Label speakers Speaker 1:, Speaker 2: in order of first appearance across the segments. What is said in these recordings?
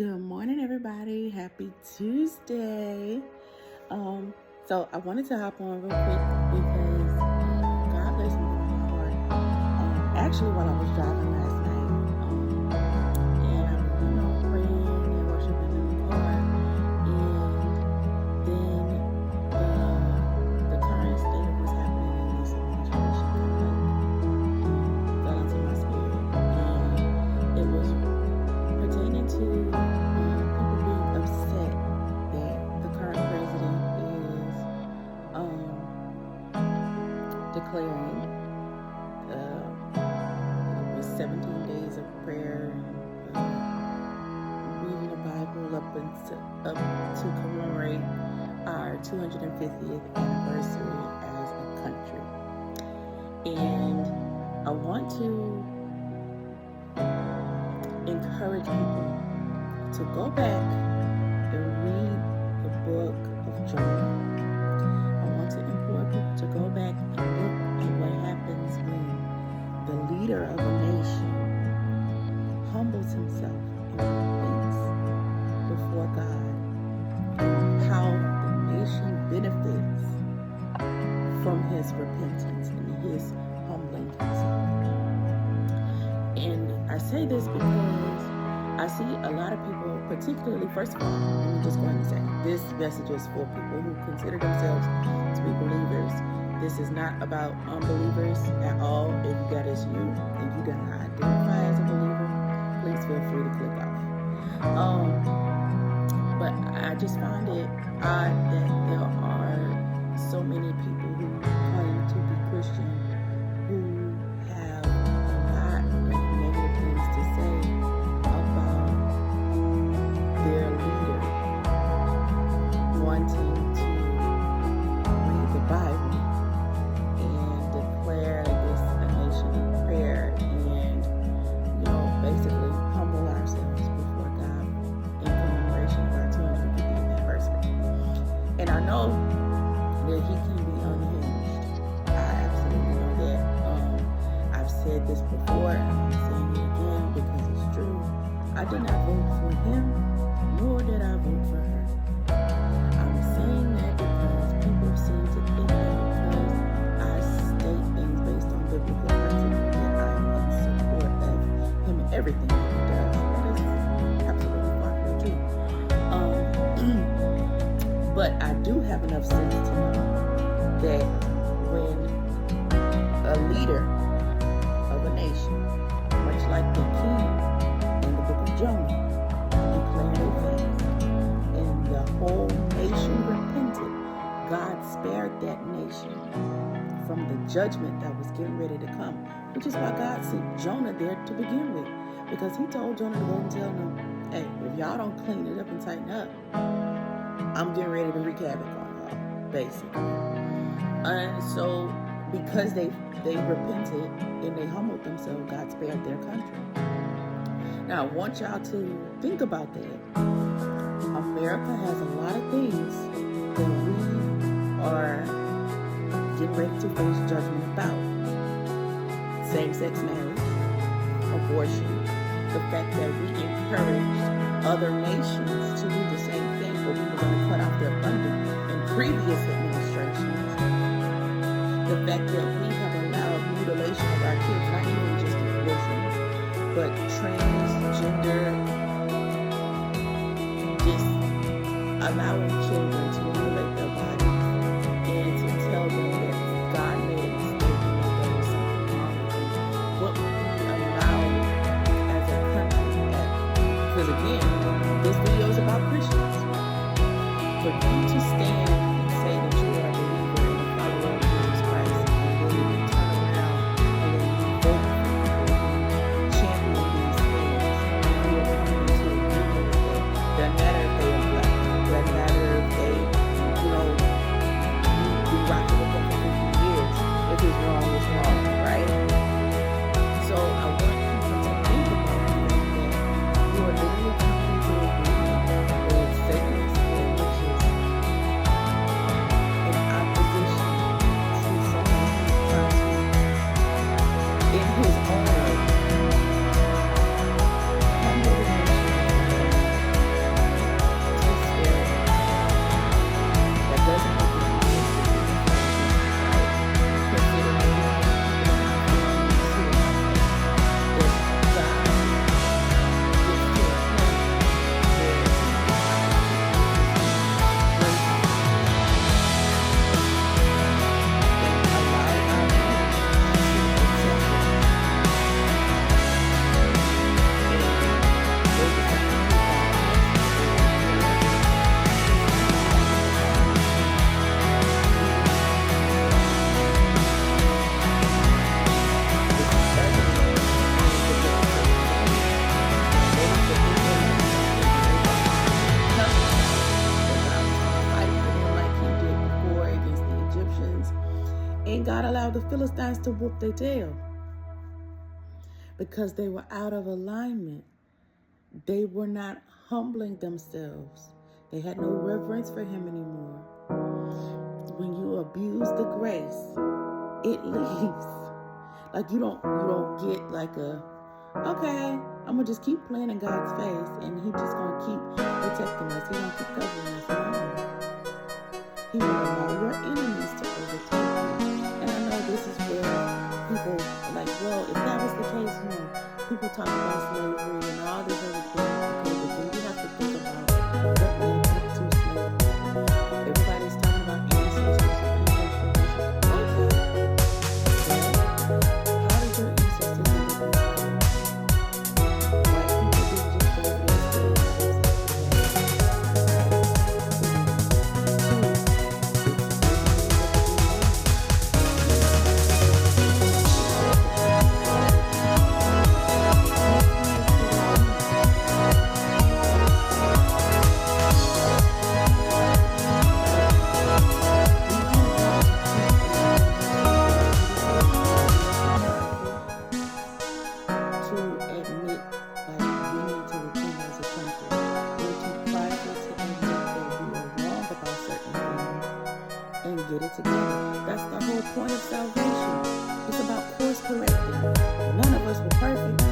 Speaker 1: Good morning, everybody. Happy Tuesday. So I wanted to hop on real quick because God blessed me with my heart. Actually, while I was driving last night, and I was, praying and worshiping in the car, and then the current state of what's happening in this administration fell into my spirit, and it was pertaining to people being upset that the current president is declaring it was 17 days of prayer and reading the Bible up to commemorate our 250th anniversary as a country. And I want to encourage people to go back and read the book of Jonah. I want to implore people to go back and look at what happens when the leader of a nation humbles himself and repents before God, and how the nation benefits from his repentance and his humbling himself. And I say this because I see a lot of people, particularly, first of all, let me just go ahead and say, this message is for people who consider themselves to be believers. This is not about unbelievers at all. If that is you and you do not identify as a believer, please feel free to click off. But I just find it odd that there are so many people who claim to be Christian who have a lot of negative things to say about their leader wanting to read the Bible and declare this a nation in prayer and, basically humble ourselves before God in commemoration of our 250th anniversary. And I know that he can be unhinged. I absolutely know that. I've said this before, and I'm saying it again because it's true. I did not vote for him, nor did I vote for her. I'm saying that because people seem to think that because I state things based on biblical principles that I'm in support of him and everything that he does. That is absolutely far from the truth. But I do have enough sense to know that when a leader of a nation, much like the king in the book of Jonah, declared a fast, and the whole nation repented, God spared that nation from the judgment that was getting ready to come, which is why God sent Jonah there to begin with, because he told Jonah to go and tell them, hey, if y'all don't clean it up and tighten up, I'm getting ready to wreak havoc on y'all, basically. And so because they repented and they humbled themselves, God spared their country. Now, I want y'all to think about that. America has a lot of things that we are getting ready to face judgment about. Same-sex marriage, abortion, the fact that we encouraged other nations to do the same thing, but we were going to cut off their funding in previous administrations. The fact that we have allowed mutilation of our kids, not even just abortions, but transgender, just allowing children to mutilate their bodies and to tell them that God made a mistake and that there was something wrong with them. What would we allow as a country? Because again, this video is about Christians. For you to stand and say that you are a believer and a follower of Jesus Christ, and really turn around and then you vote for people who champion these things, and you are coming into agreement with them. Doesn't matter if they are black. Doesn't matter if they, you've been rocking with them for 50 years. If it's wrong, it's wrong, right? So I want people to think about the fact that you are literally coming into agreement with Satan's then God allowed the Philistines to whoop their tail because they were out of alignment. They were not humbling themselves. They had no reverence for him anymore. When you abuse the grace, it leaves. Like you don't get like okay, I'm gonna just keep playing in God's face and he just gonna keep protecting us. He gonna keep covering us. No. He will allow your enemies to overtake you. And I know this is where people are like, well, if that was the case, people talk about slavery and all this other things, okay, but then you have to think about what led up to slavery. Everybody's talking about ancestors and ancestors. Okay. But how did your ancestors end up in slavery? White people didn't just go over there and get it together. That's the whole point of salvation. It's about course correcting. None of us were perfect.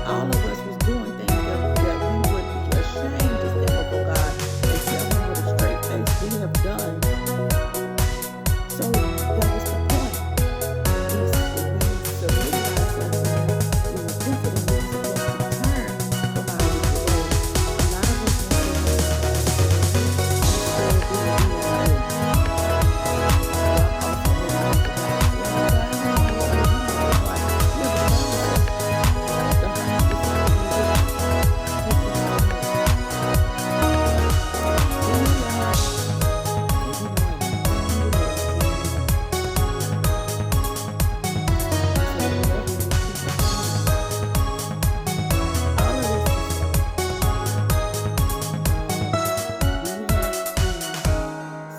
Speaker 1: All of us was doing things that we would be ashamed to step before God and tell him with a straight face we have done. So that was the point. We submitted ourselves. We repented and we were supposed to turn from our wicked ways. A lot of us want to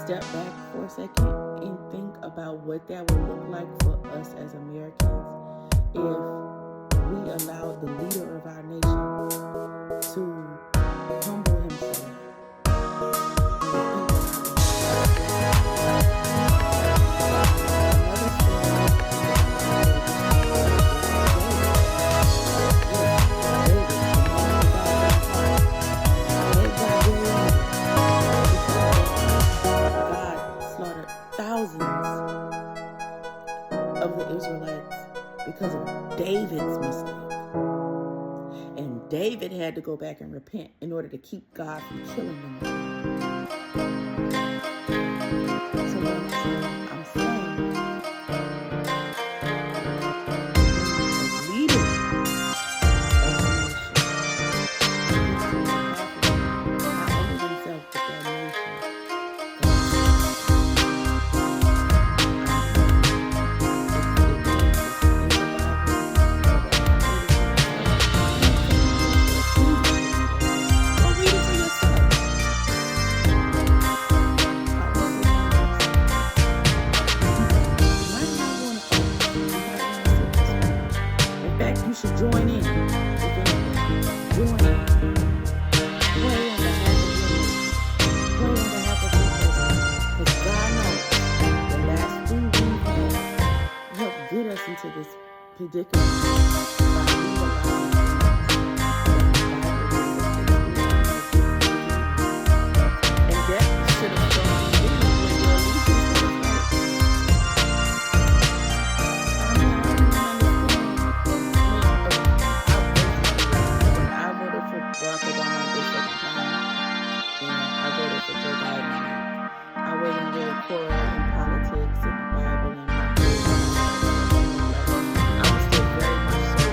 Speaker 1: step back for a second and think about what that would look like for us as Americans if we allowed the leader of our nation to humble himself. Thousands of the Israelites because of David's mistake. And David had to go back and repent in order to keep God from killing them. So I'm saying, as leader of the nation, not only himself but that nation. You should join in. Join in. Pray on behalf of women. Pray on behalf of people. Because God knows the last thing we had helped get us into this predicament. And that should have shown you when your allegiance was Barack Obama the second time, and I voted for Joe Biden. I wasn't really core in politics and the Bible and my faith. I was still very much so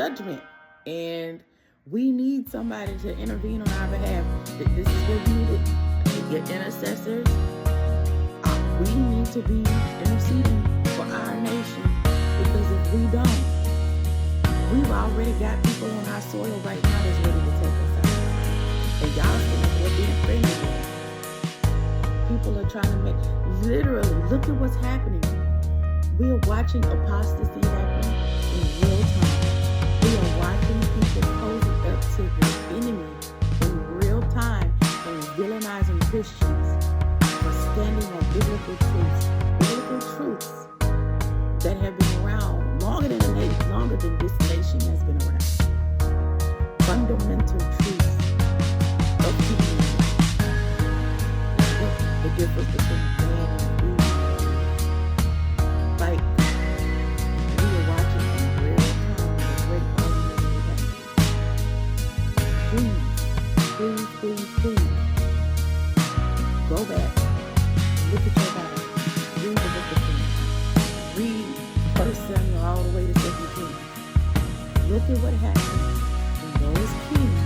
Speaker 1: judgment, and we need somebody to intervene on our behalf. This is what we need to get intercessors. We need to be interceding for our nation, because if we don't, we've already got people on our soil right now that's ready to take us out. And y'all see we're being friendly with. People are trying to make, literally, look at what's happening. We are watching apostasy happen in real time. We are watching people posing up to the enemy in real time and villainizing Christians for standing on biblical truths that have been around longer than this nation has been around. Fundamental truths of humanity. The difference between man and evil. Like, we are watching in real time the great falling that please, go back, look at your Bible, read the book of Kings, read 1 Samuel all the way to 2 Kings. Look at what happened when those kings